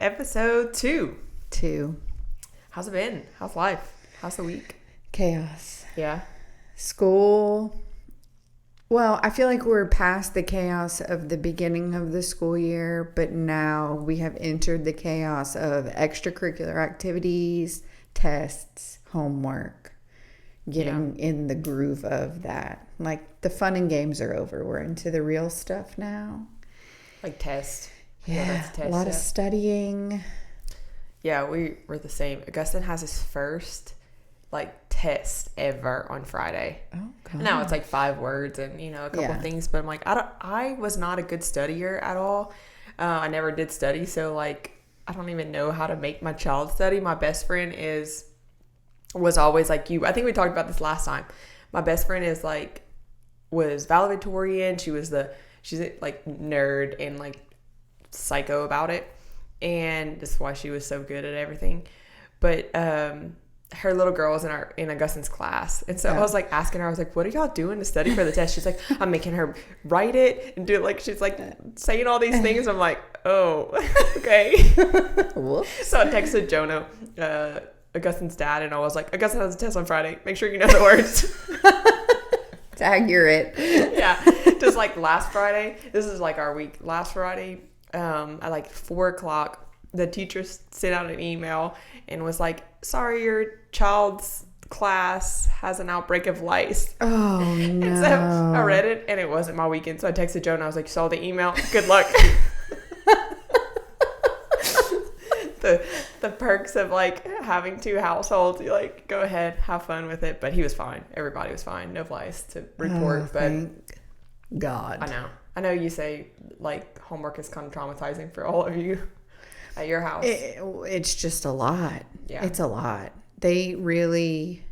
episode 2. 2. How's it been? How's life? How's the week? Chaos. Yeah. School. Well, I feel like we're past the chaos of the beginning of the school year, but now we have entered the chaos of extracurricular activities, tests, homework, getting in the groove of that. Like, the fun and games are over. We're into the real stuff now. Like tests. Yeah, a lot of studying. Yeah, we're the same. Augustin has his first test ever on Friday. Oh, God. Now it's 5 words and a couple things, but I'm like, I was not a good studier at all. I never did study, so I don't even know how to make my child study. My best friend was always like you. I think we talked about this last time. My best friend was valedictorian. She's nerd and psycho about it, and that's why she was so good at everything. But her little girl was in Augustin's class, and so I was asking her, I was like, what are y'all doing to study for the test? She's like, I'm making her write it and do it. She's saying all these things. I'm like, oh, okay. So I texted Jonah, Augustin's dad, and I was like, Augustin has a test on Friday, make sure you know the words. It's accurate. Yeah, just last Friday, this is our week, last Friday, at 4:00, the teacher sent out an email and was like, sorry, your child's class has an outbreak of lice. Oh, no. And so I read it, and it wasn't my weekend, so I texted Jonah. I was like, saw the email, good luck. the perks of having 2 households, you go ahead, have fun with it. But he was fine, everybody was fine, no lice to report. But thank God. I know you say homework is kind of traumatizing for all of you at your house. It's just a lot. Yeah. It's a lot. They really,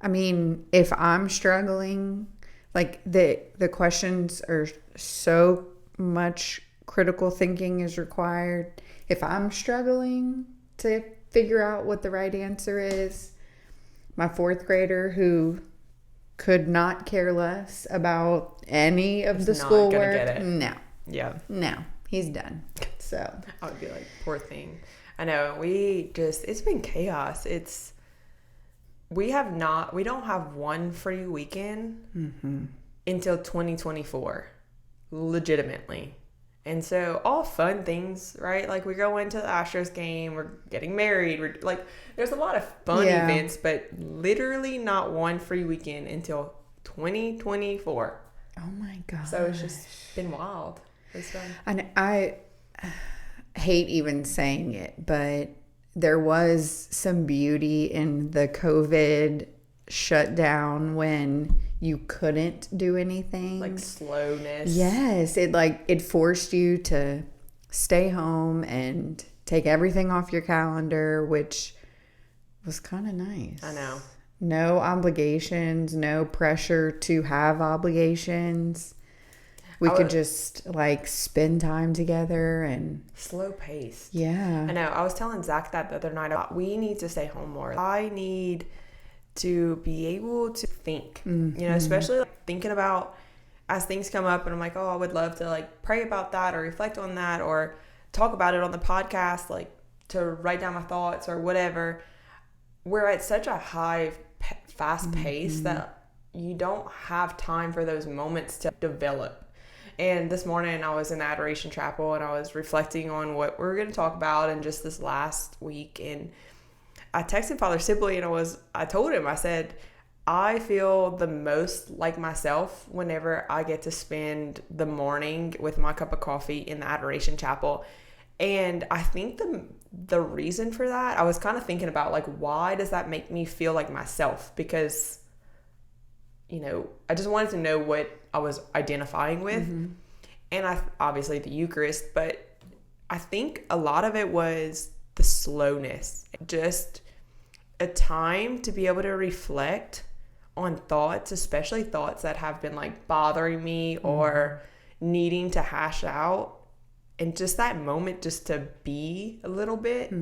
if I'm struggling, the questions are so much critical thinking is required. If I'm struggling to figure out what the right answer is, my 4th grader who could not care less about any of the schoolwork, no. Yeah. No, he's done. So I would be poor thing. I know, it's been chaos. We don't have one free weekend until 2024, legitimately. And so all fun things, right? We're going to the Astros game, we're getting married, we're there's a lot of fun events, but literally not one free weekend until 2024. Oh my God. So it's just been wild. It's fun. And I hate even saying it, but there was some beauty in the COVID shutdown when you couldn't do anything. Slowness. Yes. It forced you to stay home and take everything off your calendar, which was kind of nice. I know. No obligations, no pressure to have obligations. We could just spend time together and slow pace. Yeah. I know. I was telling Zach that the other night. We need to stay home more. I need to be able to think, especially thinking about as things come up, and I'm I would love to pray about that or reflect on that or talk about it on the podcast, to write down my thoughts or whatever. We're at such a high, fast pace that you don't have time for those moments to develop. And this morning I was in the Adoration Chapel and I was reflecting on what we were going to talk about in just this last week. And I texted Father Sibley and I told him, I said, I feel the most like myself whenever I get to spend the morning with my cup of coffee in the Adoration Chapel. And I think the reason for that, I was kind of thinking about why does that make me feel like myself? Because I just wanted to know what I was identifying with. And obviously the Eucharist, but I think a lot of it was the slowness. Just a time to be able to reflect on thoughts, especially thoughts that have been bothering me or needing to hash out. And just that moment just to be a little bit,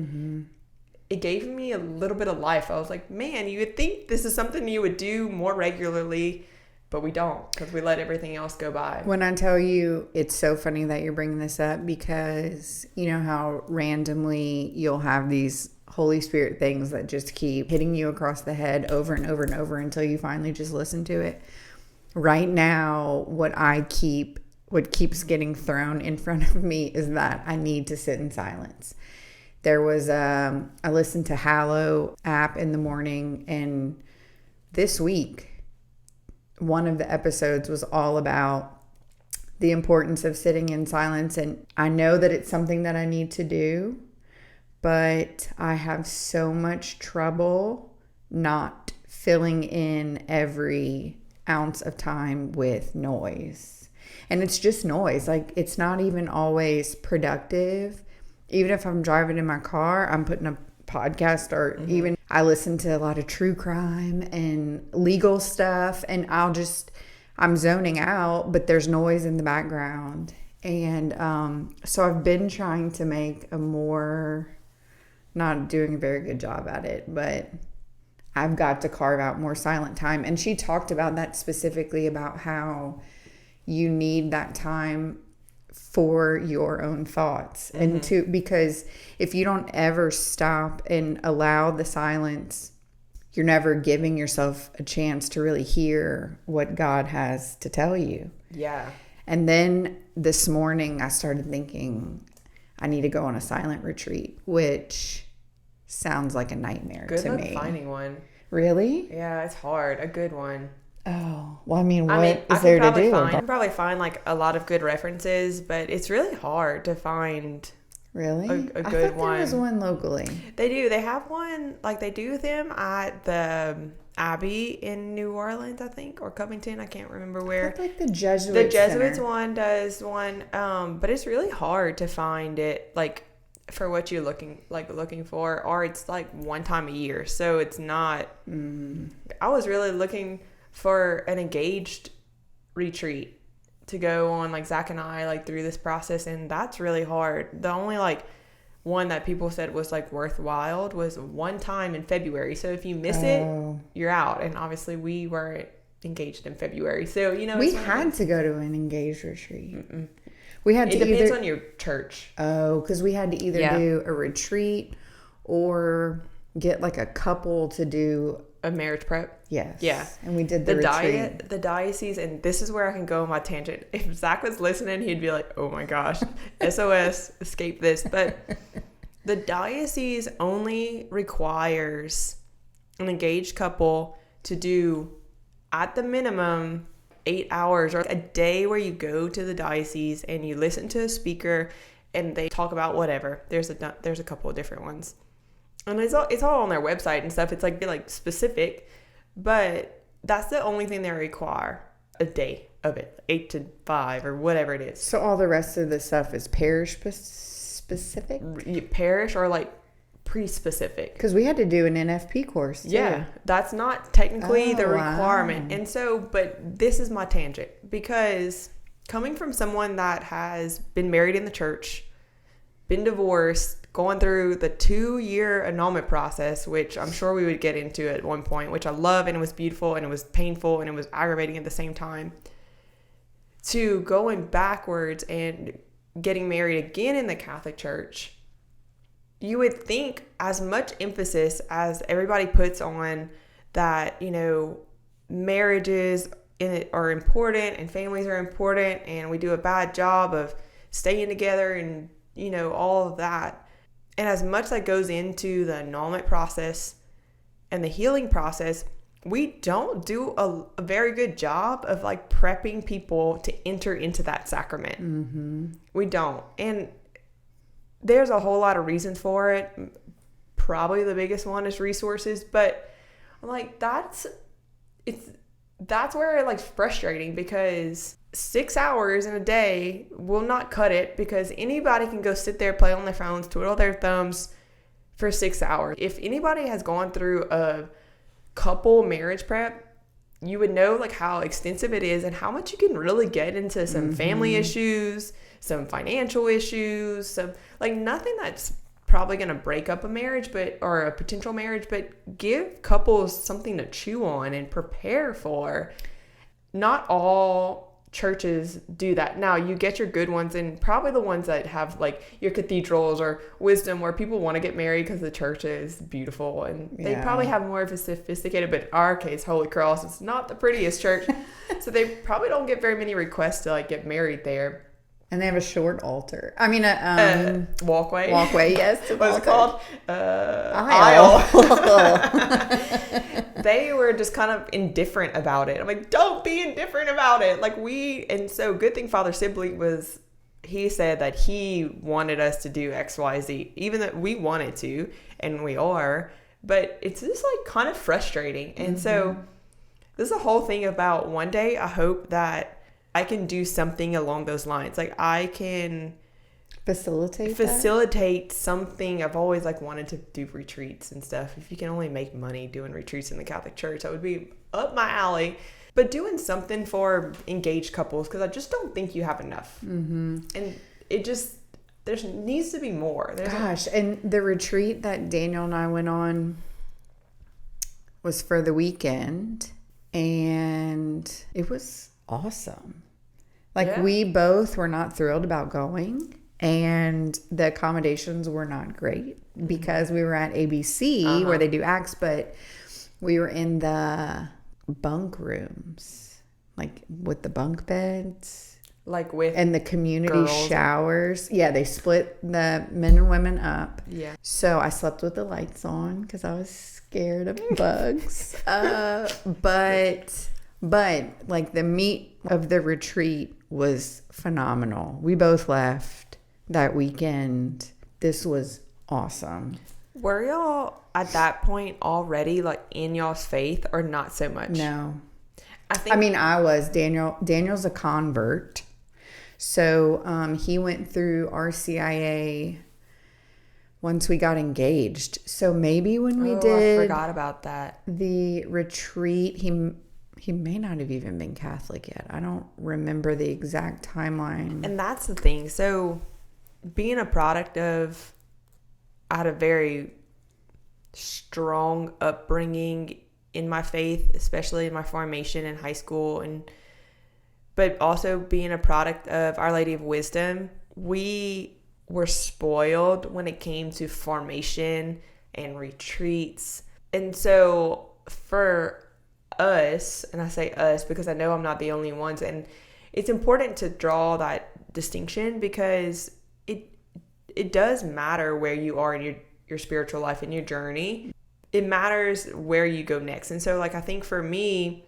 it gave me a little bit of life. I was like, man, you would think this is something you would do more regularly but we don't, because we let everything else go by. When I tell you, it's so funny that you're bringing this up, because you know how randomly you'll have these Holy Spirit things that just keep hitting you across the head over and over and over until you finally just listen to it. Right now, what keeps getting thrown in front of me is that I need to sit in silence. There was I listened to Hallow app in the morning, and this week one of the episodes was all about the importance of sitting in silence. And I know that it's something that I need to do, but I have so much trouble not filling in every ounce of time with noise. And it's just noise. Like, it's not even always productive. Even if I'm driving in my car, I'm putting a podcast, or even I listen to a lot of true crime and legal stuff, and I'm zoning out, but there's noise in the background. And so I've been trying to make not doing a very good job at it, but I've got to carve out more silent time. And she talked about that specifically, about how you need that time for your own thoughts, and because if you don't ever stop and allow the silence, you're never giving yourself a chance to really hear what God has to tell you. Yeah. And then this morning I started thinking I need to go on a silent retreat, which sounds like a nightmare to me. Good luck finding one. Really? Yeah, it's hard. A good one. Oh, well, I mean, what is there to do? I can probably find like a lot of good references, but it's really hard to find. Really? A good I thought one. There was one locally. They do. They have one, like they do them at the Abbey in New Orleans, I think, or Covington. I can't remember where. Like the Jesuits. The Jesuits Center. one does one, but it's really hard to find it, like, for what you're looking for, or it's like one time a year, so it's not. I was really looking for an engaged retreat to go on, like Zach and I, like through this process, and that's really hard. The only like one that people said was like worthwhile was one time in February, so if you miss it, you're out. And obviously we weren't engaged in February, so you know we had to go to an engaged retreat. We had to. It depends on your church. Oh, because we had to either do a retreat or get like a couple to do a marriage prep. Yes. Yeah. And we did the retreat. The diocese, and this is where I can go on my tangent. If Zach was listening, he'd be like, oh my gosh, SOS, escape this. But the diocese only requires an engaged couple to do, at the minimum, 8 hours or a day where you go to the diocese and you listen to a speaker and they talk about whatever. There's a couple of different ones. And it's all on their website and stuff. It's like specific, but that's the only thing they require, a day of it, 8 to 5 or whatever it is. So all the rest of the stuff is parish specific? Parish or like pre-specific. Because we had to do an NFP course too. Yeah, that's not technically the requirement. Wow. And so, but this is my tangent, because coming from someone that has been married in the church, been divorced, going through the 2-year annulment process, which I'm sure we would get into at one point, which I love, and it was beautiful and it was painful and it was aggravating at the same time, to going backwards and getting married again in the Catholic Church. You would think, as much emphasis as everybody puts on that, you know, marriages are important and families are important, and we do a bad job of staying together and, you know, all of that. And as much that goes into the annulment process and the healing process, we don't do a very good job of like prepping people to enter into that sacrament. We don't. And there's a whole lot of reasons for it. Probably the biggest one is resources, but I'm like, that's where it's frustrating, because 6 hours in a day will not cut it, because anybody can go sit there, play on their phones, twiddle their thumbs for 6 hours. If anybody has gone through a couple marriage prep, you would know like how extensive it is and how much you can really get into some family issues, some financial issues, some like nothing that's probably going to break up a marriage, or a potential marriage, but give couples something to chew on and prepare for. not all churches do that. Now, you get your good ones, and probably the ones that have like your cathedrals or Wisdom, where people want to get married because the church is beautiful, and they probably have more of a sophisticated, but in our case, Holy Cross is not the prettiest church. So they probably don't get very many requests to like get married there. And they have a short altar. I mean, walkway. Walkway, yes. What's it called? Aisle. They were just kind of indifferent about it. I'm like, don't be indifferent about it. Like and so good thing Father Sibley he said that he wanted us to do X, Y, Z, even though we wanted to, and we are, but it's just like kind of frustrating. And so this is a whole thing about one day, I hope that I can do something along those lines. Like I can facilitate something. I've always like wanted to do retreats and stuff. If you can only make money doing retreats in the Catholic Church, that would be up my alley. But doing something for engaged couples, because I just don't think you have enough. And there needs to be more. And the retreat that Daniel and I went on was for the weekend, and it was awesome. Like we both were not thrilled about going, and the accommodations were not great because we were at ABC where they do acts, but we were in the bunk rooms, like with the bunk beds, like with and the community girls. Showers. Yeah, they split the men and women up. Yeah. So I slept with the lights on because I was scared of bugs. But like the meat of the retreat was phenomenal. We both left that weekend. This was awesome. Were y'all at that point already like in y'all's faith, or not so much? No. I was. Daniel's a convert. So he went through RCIA once we got engaged. So maybe when we did, I forgot about that. The retreat, he may not have even been Catholic yet. I don't remember the exact timeline. And that's the thing. So being a product of, I had a very strong upbringing in my faith, especially in my formation in high school, but also being a product of Our Lady of Wisdom, we were spoiled when it came to formation and retreats. And so for us, and I say us because I know I'm not the only ones, and it's important to draw that distinction because it does matter where you are in your spiritual life and your journey. It matters where you go next. And so like I think for me,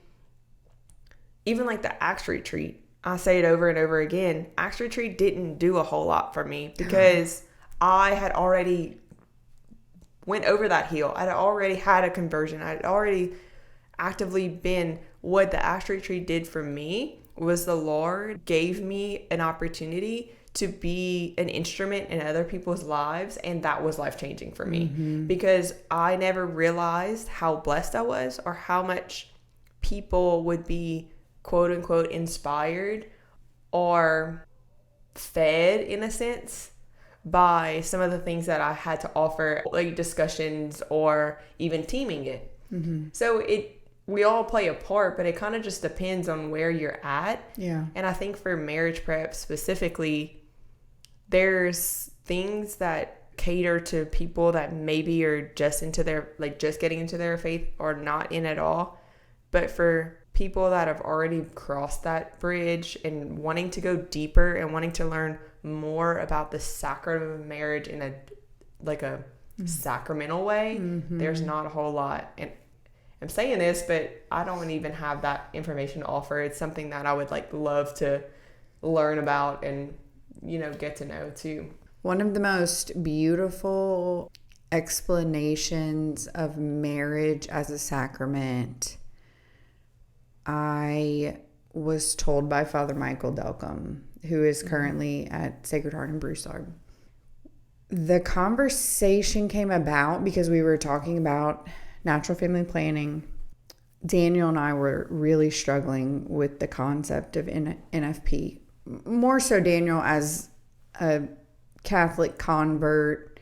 even like the Acts retreat, I say it over and over again, Acts retreat didn't do a whole lot for me because I had already went over that hill. I'd already had a conversion. I'd already actively been. What the Acts retreat did for me was the Lord gave me an opportunity to be an instrument in other people's lives, and that was life-changing for me because I never realized how blessed I was or how much people would be quote-unquote inspired or fed in a sense by some of the things that I had to offer, like discussions or even teaming it. So we all play a part, but it kind of just depends on where you're at. Yeah. And I think for marriage prep specifically, there's things that cater to people that maybe are just getting into their faith or not in at all. But for people that have already crossed that bridge and wanting to go deeper and wanting to learn more about the sacrament of marriage in a sacramental way, there's not a whole lot. And I'm saying this, but I don't even have that information to offer. It's something that I would love to learn about and, get to know too. One of the most beautiful explanations of marriage as a sacrament, I was told by Father Michael Delcom, who is currently at Sacred Heart in Broussard. The conversation came about because we were talking about natural family planning. Daniel and I were really struggling with the concept of NFP. More so Daniel as a Catholic convert,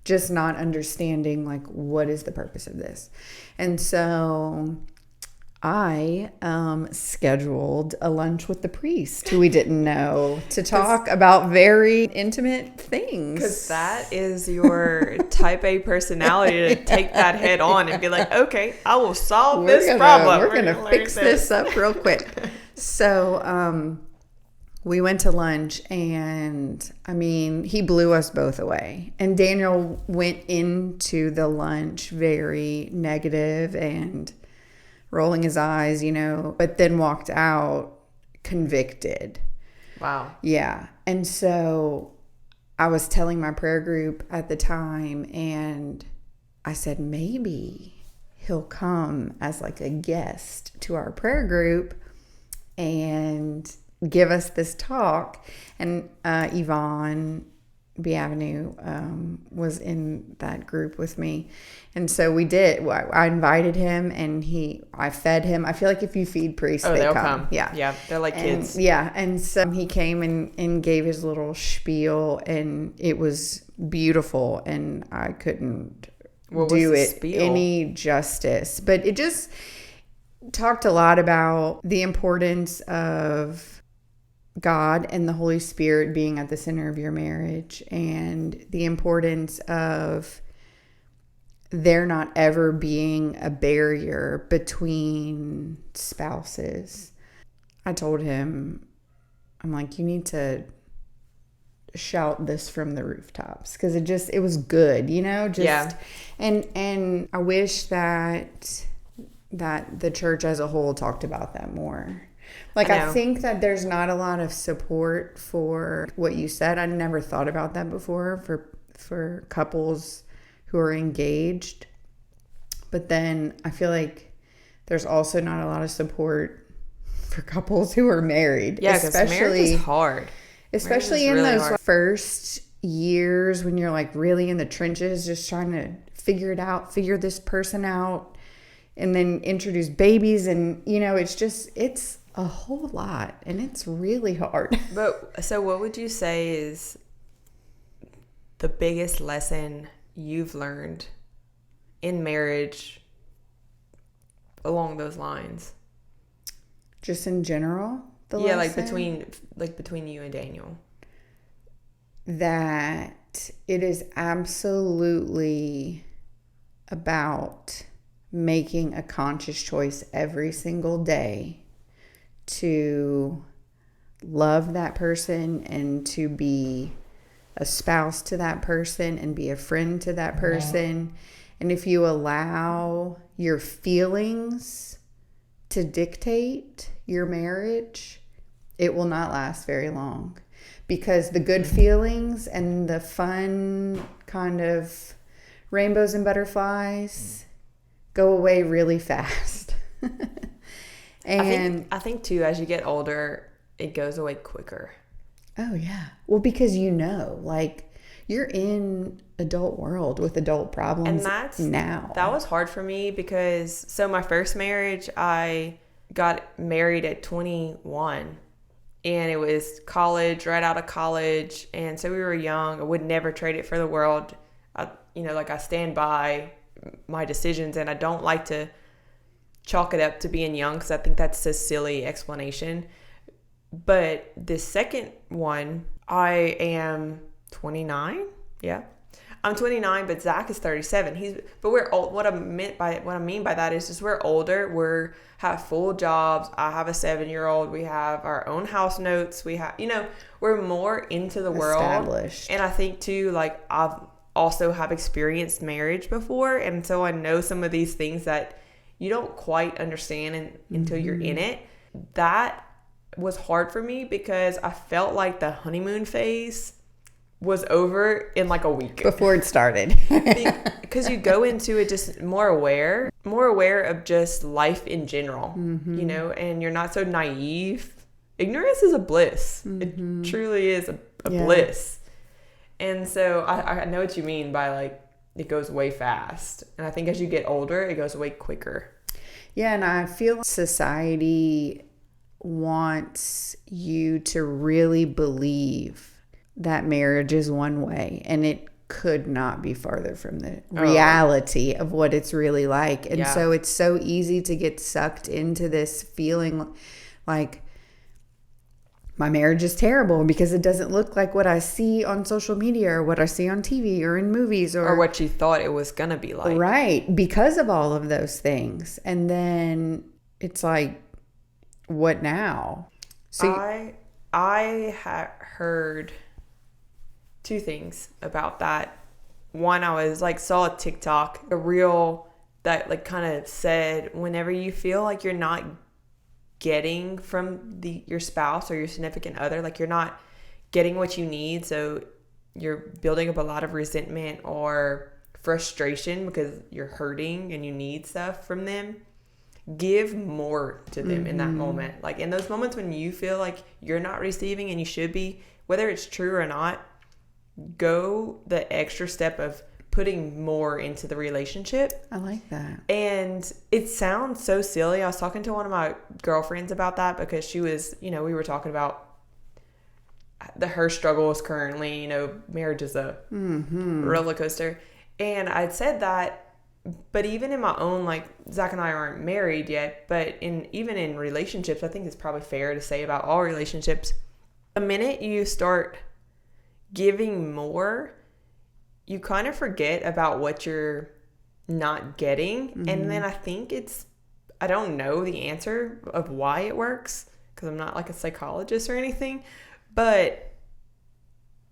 just not understanding what is the purpose of this. And so I scheduled a lunch with the priest who we didn't know to talk about very intimate things. Because that is your type A personality to take that head on and be like, okay, I will solve this problem. We're going to fix this up real quick. So we went to lunch, and I mean, he blew us both away. And Daniel went into the lunch very negative and rolling his eyes, but then walked out convicted. Wow. Yeah. And so I was telling my prayer group at the time, and I said, maybe he'll come as like a guest to our prayer group and give us this talk. And Yvonne B. Avenue was in that group with me. And so we did. I invited him, and I fed him. I feel like if you feed priests, they'll come. Yeah. Yeah. They're like kids. Yeah. And so he came and gave his little spiel, and it was beautiful, and I couldn't do it any justice. But it just talked a lot about the importance of God and the Holy Spirit being at the center of your marriage, and the importance of there not ever being a barrier between spouses. I told him, I'm like, you need to shout this from the rooftops, because it was good, Yeah. And I wish that the church as a whole talked about that more. Like, I think that there's not a lot of support for what you said. I never thought about that before for couples who are engaged. But then I feel like there's also not a lot of support for couples who are married. Yeah, because marriage is hard. Especially in really those first years when you're like really in the trenches, just trying to figure it out, figure this person out, and then introduce babies. And, it's a whole lot, and it's really hard. But so what would you say is the biggest lesson you've learned in marriage along those lines? Just in general? Lesson? between you and Daniel. That it is absolutely about making a conscious choice every single day to love that person and to be a spouse to that person and be a friend to that person. And if you allow your feelings to dictate your marriage, it will not last very long, because the good feelings and the fun kind of rainbows and butterflies go away really fast. And I think too, as you get older, it goes away quicker. Oh yeah. Well, because like you're in adult world with adult problems, and that was hard for me, because my first marriage, I got married at 21, and it was college, right out of college, and so we were young. I would never trade it for the world. I stand by my decisions, and I don't like to chalk it up to being young, because I think that's a silly explanation. But the second one, I am 29. Yeah, I'm 29, but Zach is 37. But we're old. What I mean by that is just we're older. Have full jobs. I have a 7-year-old. We have our own house notes. We have, we're more into the world. Established. And I think too, like, I've also have experienced marriage before, and so I know some of these things that you don't quite understand until you're in it. That was hard for me, because I felt like the honeymoon phase was over in like a week before it started. Because you go into it just more aware of just life in general, and you're not so naive. Ignorance is a bliss. It truly is a bliss. And so I know what you mean by like it goes way fast. And I think as you get older, it goes way quicker. Yeah, and I feel society wants you to really believe that marriage is one way, and it could not be farther from the reality of what it's really like. And so it's so easy to get sucked into this feeling like my marriage is terrible because it doesn't look like what I see on social media or what I see on TV or in movies or what you thought it was going to be like. Right. Because of all of those things. And then it's like, what now? So I heard two things about that. One, I was like, saw a TikTok, a reel that like kind of said, whenever you feel like you're not getting from your spouse or your significant other, like you're not getting what you need, so you're building up a lot of resentment or frustration because you're hurting and you need stuff from them, give more to them in that moment. Like in those moments when you feel like you're not receiving and you should be, whether it's true or not, go the extra step of putting more into the relationship. I like that. And it sounds so silly. I was talking to one of my girlfriends about that because she was, we were talking about her struggles currently. Marriage is a roller coaster. And I'd said that, but even in my own, like, Zach and I aren't married yet, but even in relationships, I think it's probably fair to say about all relationships, the minute you start giving more, you kind of forget about what you're not getting. And then I think I don't know the answer of why it works because I'm not like a psychologist or anything, but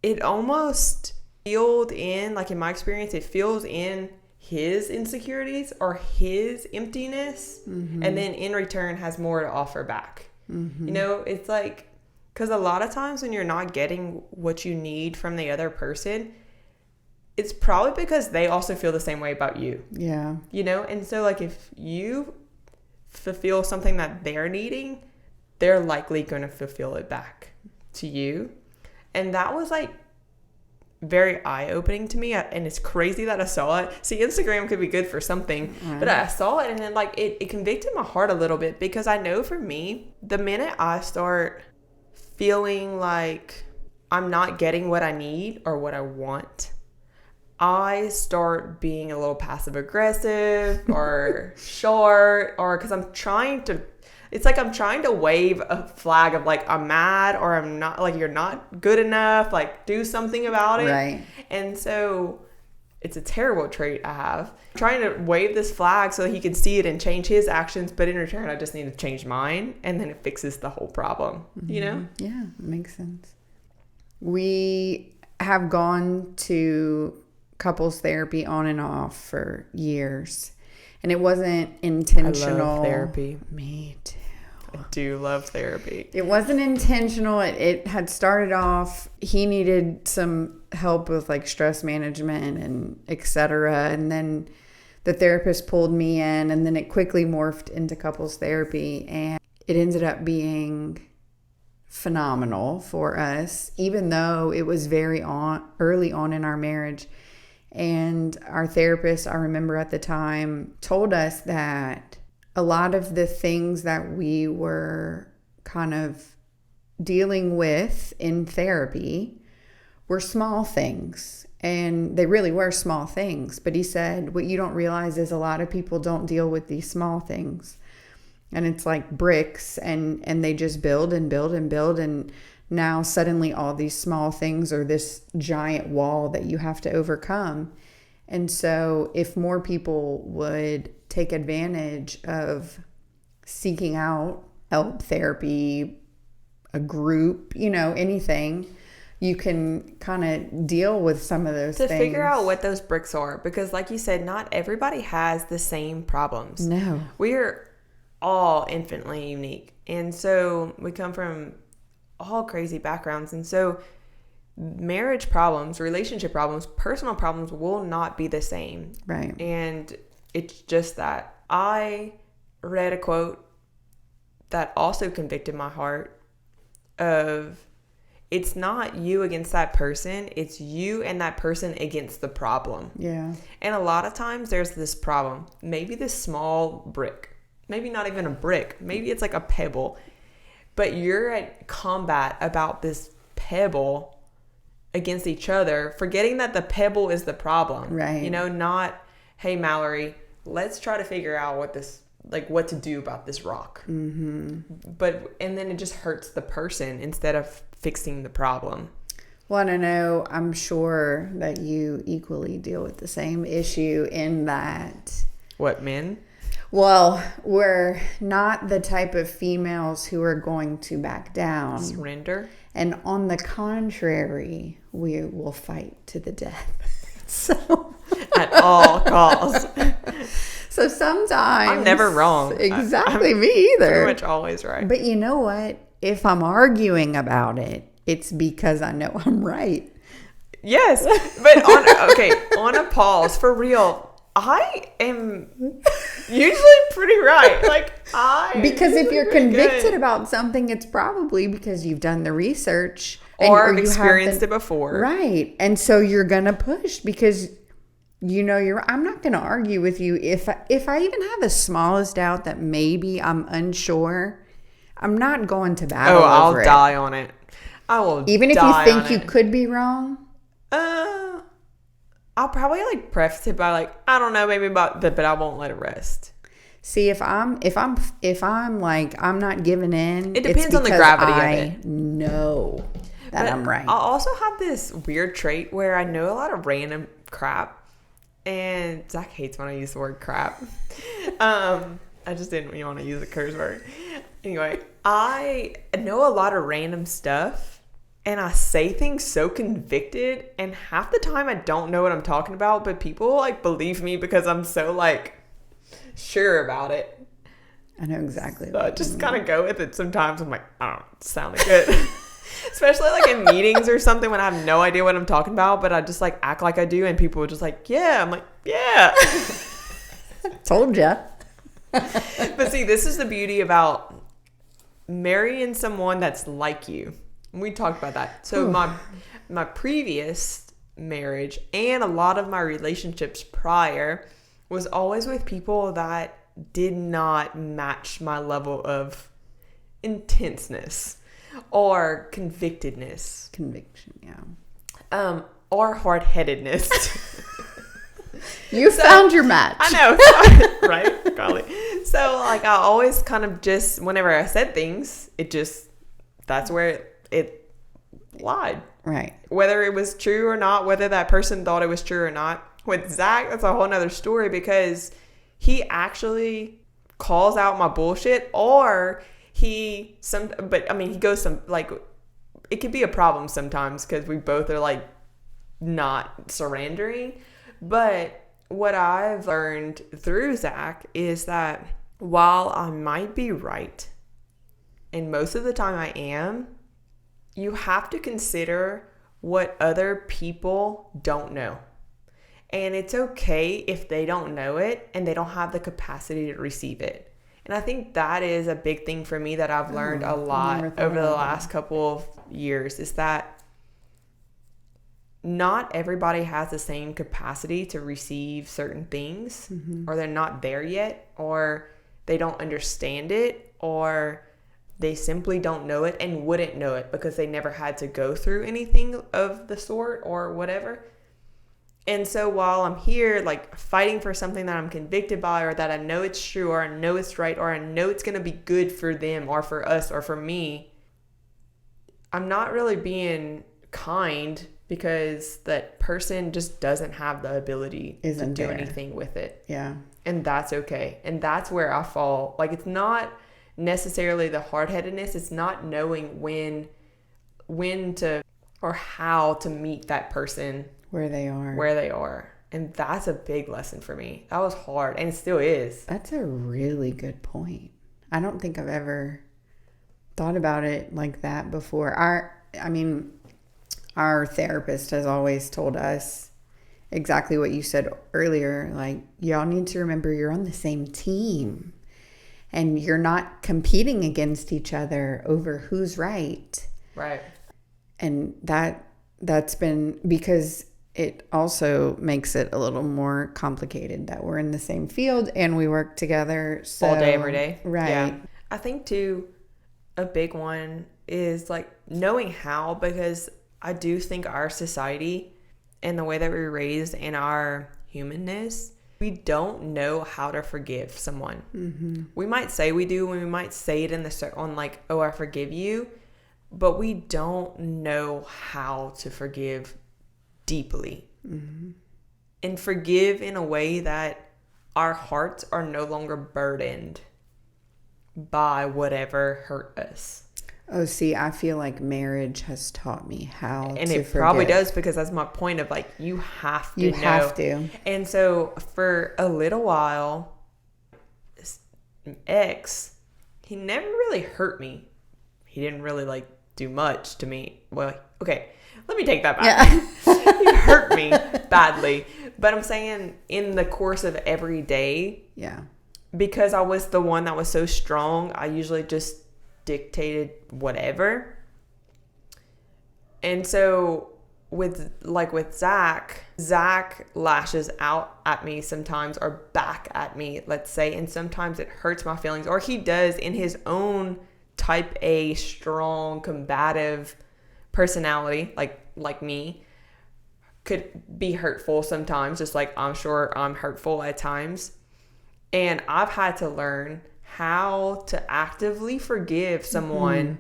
it almost filled in, like in my experience, it fills in his insecurities or his emptiness, and then in return has more to offer back. It's like, because a lot of times when you're not getting what you need from the other person, it's probably because they also feel the same way about you. Yeah. And so like if you fulfill something that they're needing, they're likely going to fulfill it back to you. And that was like very eye-opening to me. And it's crazy that I saw it. See, Instagram could be good for something, but I saw it and then like it convicted my heart a little bit, because I know for me, the minute I start feeling like I'm not getting what I need or what I want, I start being a little passive aggressive or short, or because it's like I'm trying to wave a flag of like, I'm mad or I'm not, like, you're not good enough, like do something about it. Right. And so it's a terrible trait I have. I'm trying to wave this flag so that he can see it and change his actions, but in return, I just need to change mine, and then it fixes the whole problem, Yeah, it makes sense. We have gone to couples therapy on and off for years, and it wasn't intentional. I love therapy. Me too. I do love therapy. It wasn't intentional. It had started off, he needed some help with like stress management and etc. And then the therapist pulled me in, and then it quickly morphed into couples therapy, and it ended up being phenomenal for us, even though it was early on in our marriage. And our therapist, I remember at the time, told us that a lot of the things that we were kind of dealing with in therapy were small things. And they really were small things. But he said, what you don't realize is a lot of people don't deal with these small things. And it's like bricks, and they just build and build and build. And now suddenly all these small things are this giant wall that you have to overcome. And so if more people would take advantage of seeking out help, therapy, a group, anything, you can kind of deal with some of those things. To figure out what those bricks are. Because like you said, not everybody has the same problems. No. We are all infinitely unique. And so we come from all crazy backgrounds. And so marriage problems, relationship problems, personal problems will not be the same. Right. And it's just that. I read a quote that also convicted my heart of, it's not you against that person, it's you and that person against the problem. Yeah. And a lot of times there's this problem, maybe this small brick, maybe not even a brick, maybe it's like a pebble, but you're at combat about this pebble against each other, forgetting that the pebble is the problem. Right. You know, not, hey, Mallory, let's try to figure out what to do about this rock. And then it just hurts the person instead of fixing the problem. Well, I know, I'm sure that you equally deal with the same issue in that. What, men? Well, we're not the type of females who are going to back down. Surrender. And on the contrary, we will fight to the death. So at all costs. So sometimes I'm never wrong. Exactly, me either. Pretty much always right. But you know what? If I'm arguing about it, it's because I know I'm right. Yes, but on a pause, for real, I am usually pretty right. Because if you're convicted about something, it's probably because you've done the research or experienced it before. Right. And so you're going to push because you know I'm not going to argue with you if I even have the smallest doubt that maybe I'm unsure. I'm not going to battle over it. I'll die on it. I will. Even if you think you could be wrong. I'll probably preface it by I don't know, maybe about that, but I won't let it rest. See, if I'm I'm not giving in. It depends on the gravity of it. I know that I'm right. I also have this weird trait where I know a lot of random crap, and Zach hates when I use the word crap. I just didn't want to use a curse word. Anyway, I know a lot of random stuff. And I say things so convicted, and half the time I don't know what I'm talking about, but people believe me because I'm so sure about it. I know exactly. So I just kind of go with it. Sometimes I'm oh, it sounded good. Especially in meetings or something when I have no idea what I'm talking about, but I just act like I do, and people are just yeah. I'm yeah. Told ya. But see, this is the beauty about marrying someone that's like you. We talked about that. So my previous marriage and a lot of my relationships prior was always with people that did not match my level of intenseness or convictedness. Conviction, yeah. Or hard-headedness. You found your match. I know, right? Golly. So I always kind of just, whenever I said things, that's where it lied. Right. Whether it was true or not, whether that person thought it was true or not. With Zach, that's a whole nother story because he actually calls out my bullshit, or he goes it could be a problem sometimes because we both are not surrendering. But what I've learned through Zach is that while I might be right, and most of the time I am, you have to consider what other people don't know. And it's okay if they don't know it and they don't have the capacity to receive it. And I think that is a big thing for me that I've learned a lot over the last couple of years, is that not everybody has the same capacity to receive certain things, or they're not there yet, or they don't understand it, or they simply don't know it and wouldn't know it because they never had to go through anything of the sort or whatever. And so while I'm here fighting for something that I'm convicted by, or that I know it's true, or I know it's right, or I know it's going to be good for them or for us or for me, I'm not really being kind because that person just doesn't have the ability to do anything with it. Yeah. And that's okay. And that's where I fall. It's not necessarily the hard-headedness. It's not knowing when to or how to meet that person where they are. And that's a big lesson for me. That was hard, and it still is. That's a really good point. I don't think I've ever thought about it like that before. Our therapist has always told us exactly what you said earlier. Y'all need to remember you're on the same team. And you're not competing against each other over who's right. Right. And that's been, because it also makes it a little more complicated that we're in the same field and we work together. So, all day, every day. Right. Yeah. I think too, a big one is knowing how, because I do think our society and the way that we're raised and our humanness, we don't know how to forgive someone. Mm-hmm. We might say we do, and we might say it on like, oh, I forgive you, but we don't know how to forgive deeply. Mm-hmm. And forgive in a way that our hearts are no longer burdened by whatever hurt us. Oh, see, I feel like marriage has taught me how and to it forgive. Probably does, because that's my point of like, you have to know. Have to. And so for a little while, this ex, he never really hurt me. He didn't really like do much to me. Well, okay, let me take that back. Yeah. He hurt me badly. But I'm saying in the course of every day. Yeah. Because I was the one that was so strong, I usually just dictated whatever. And so with Zach lashes out at me sometimes, or back at me, let's say, and sometimes it hurts my feelings, or he does in his own type A strong combative personality, like me, could be hurtful sometimes, just like I'm sure I'm hurtful at times. And I've had to learn how to actively forgive someone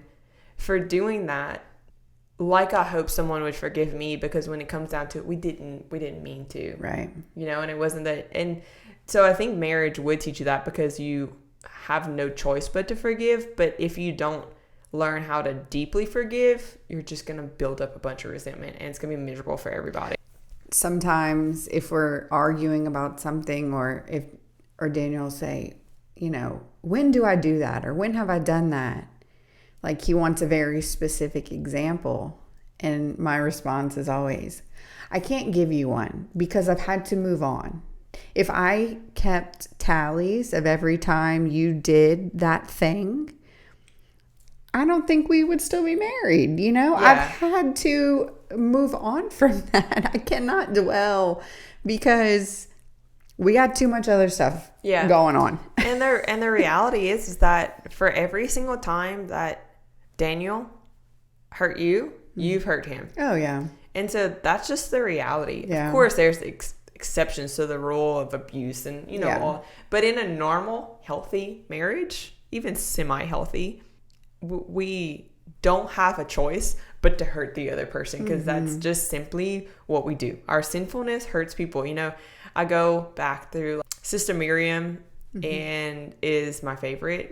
for doing that, like I hope someone would forgive me, because when it comes down to it, we didn't mean to. Right. And it wasn't that. And so I think marriage would teach you that, because you have no choice but to forgive. But if you don't learn how to deeply forgive, you're just going to build up a bunch of resentment, and it's going to be miserable for everybody. Sometimes if we're arguing about something, or Daniel will say, when do I do that? Or when have I done that? Like, he wants a very specific example. And my response is always, I can't give you one, because I've had to move on. If I kept tallies of every time you did that thing, I don't think we would still be married. Yeah. I've had to move on from that. I cannot dwell, because we got too much other stuff going on. And the reality is that for every single time that Daniel hurt you, you've hurt him. Oh, yeah. And so that's just the reality. Yeah. Of course, there's exceptions to the rule of abuse and, all. But in a normal, healthy marriage, even semi-healthy, we don't have a choice but to hurt the other person, because that's just simply what we do. Our sinfulness hurts people. I go back through Sister Miriam, and is my favorite.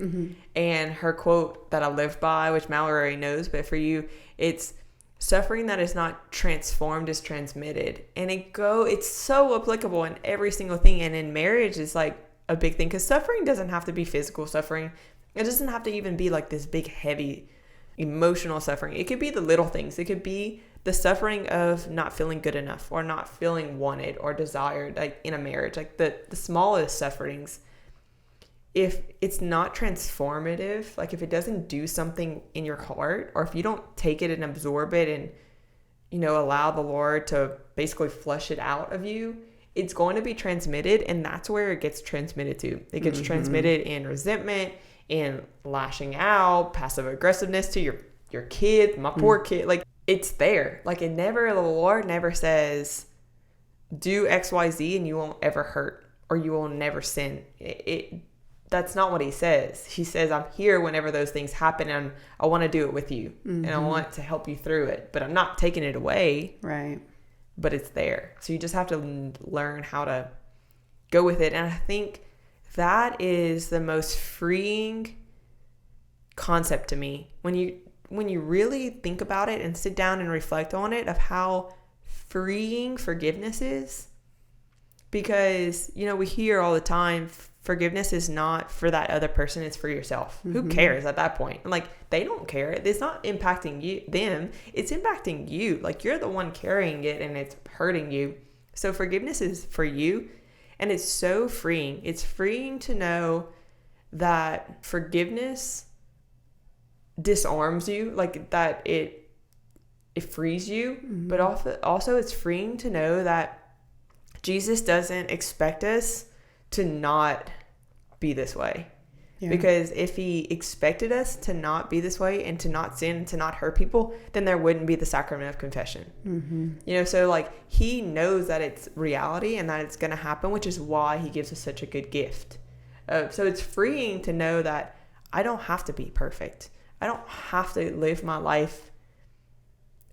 And her quote that I live by, which Mallory knows, but for you, it's suffering that is not transformed is transmitted. And it's so applicable in every single thing. And in marriage is like a big thing, because suffering doesn't have to be physical suffering. It doesn't have to even be like this big, heavy emotional suffering. It could be the little things. It could be the suffering of not feeling good enough, or not feeling wanted or desired, like in a marriage, like the smallest sufferings. If it's not transformative, like if it doesn't do something in your heart, or if you don't take it and absorb it and, allow the Lord to basically flush it out of you, it's going to be transmitted. And that's where it gets transmitted to. It gets transmitted in resentment, in lashing out, passive aggressiveness to your kid, my poor kid. Like, it's there. Like, the Lord never says, do XYZ and you won't ever hurt, or you will never sin. That's not what he says. He says, I'm here whenever those things happen, and I want to do it with you, and I want to help you through it, but I'm not taking it away. Right. But it's there. So you just have to learn how to go with it. And I think that is the most freeing concept to me, when you really think about it and sit down and reflect on it, of how freeing forgiveness is. Because, we hear all the time, forgiveness is not for that other person, it's for yourself. Who cares at that point? Like, they don't care. It's not impacting them. It's impacting you. Like, you're the one carrying it, and it's hurting you. So forgiveness is for you. And it's so freeing. It's freeing to know that forgiveness disarms you, like that it frees you. But also it's freeing to know that Jesus doesn't expect us to not be this way. Yeah. Because if he expected us to not be this way and to not sin and to not hurt people, then there wouldn't be the sacrament of confession. Mm-hmm. So like he knows that it's reality and that it's going to happen, which is why he gives us such a good gift. So it's freeing to know that I don't have to be perfect. I don't have to live my life,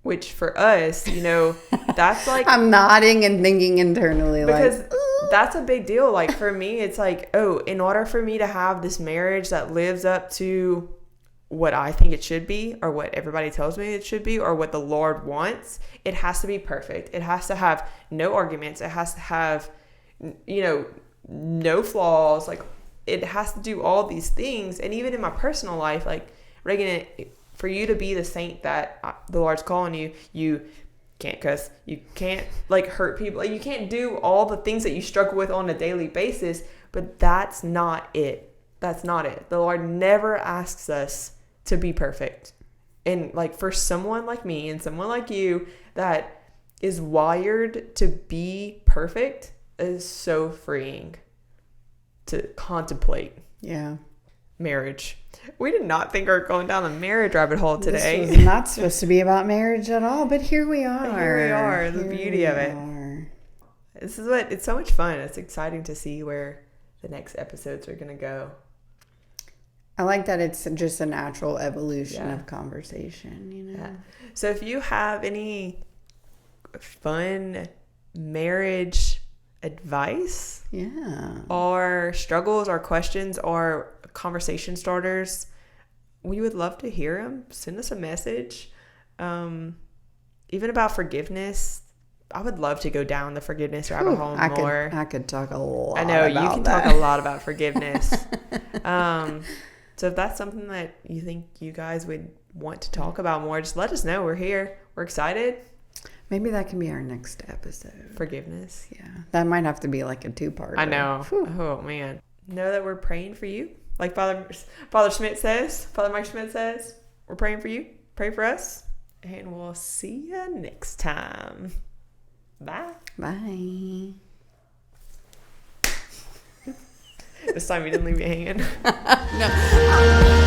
which for us, that's like... I'm nodding and thinking internally because that's a big deal. Like for me, it's like, in order for me to have this marriage that lives up to what I think it should be, or what everybody tells me it should be, or what the Lord wants, it has to be perfect. It has to have no arguments. It has to have, no flaws. Like it has to do all these things. And even in my personal life, like Regan, for you to be the saint that the Lord's calling you, you can't cuss, you can't like hurt people, like, you can't do all the things that you struggle with on a daily basis. But that's not it. The Lord never asks us to be perfect. And like for someone like me and someone like you that is wired to be perfect, is so freeing to contemplate. Yeah. Marriage. We did not think we were going down the marriage rabbit hole today. This was not supposed to be about marriage at all, but here we are. The beauty of it. It's so much fun. It's exciting to see where the next episodes are going to go. I like that it's just a natural evolution of conversation, Yeah. So if you have any fun marriage advice, or struggles or questions or conversation starters, we would love to hear them. Send us a message. Even about forgiveness, I would love to go down the forgiveness rabbit hole more. I could talk a lot. I know you can talk a lot about forgiveness. So if that's something that you think you guys would want to talk about more, just let us know. We're here. We're excited. Maybe that can be our next episode. Forgiveness. Yeah. That might have to be like a 2-part. I know. Whew. Oh, man. Know that we're praying for you. Like Father Mike Schmidt says, we're praying for you. Pray for us. And we'll see you next time. Bye. Bye. This time you didn't leave me hanging. No.